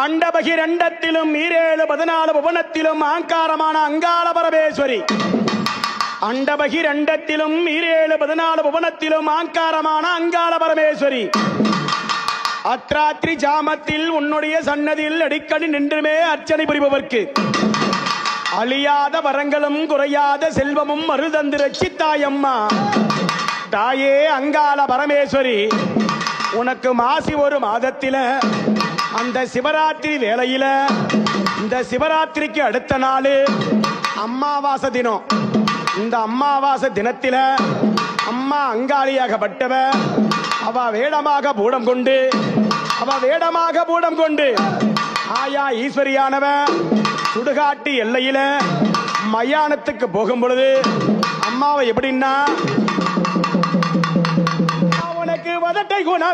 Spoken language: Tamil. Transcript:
அண்டபகிரண்டத்திலும் 14 புவனத்திலும் ஆங்காரமான அங்காள பரமேஸ்வரி. அண்டபகிரண்டத்திலும் 14 புவனத்திலும் ஆங்காரமான அங்காள பரமேஸ்வரி. அத்ராத்திரி ஜாமத்தில் உன்னுடைய சன்னதியில் அடிக்கடி நின்றுமே அர்ச்சனை புரிபவர்க்கு அழியாத வரங்களும் குறையாத செல்வமும் மருதந்து ரட்சித்தாயம்மா. தாயே அங்காள பரமேஸ்வரி, உனக்கு மாசி ஒரு மாதத்தில அந்த சிவராத்திரி வேளையில இந்த சிவராத்திரிக்கு அடுத்த நாள் அம்மாவாசை தினம். இந்த அம்மாவாசை தினத்தில அம்மா அங்காளியாகப்பட்டவ அவ வேடமாக பூடம் கொண்டு ஆயா ஈஸ்வரியானவ சுடுகாட்டு எல்லையில மயானத்துக்கு போகும் பொழுது அம்மாவை எப்படின்னா, உனக்கு வதட்டை குண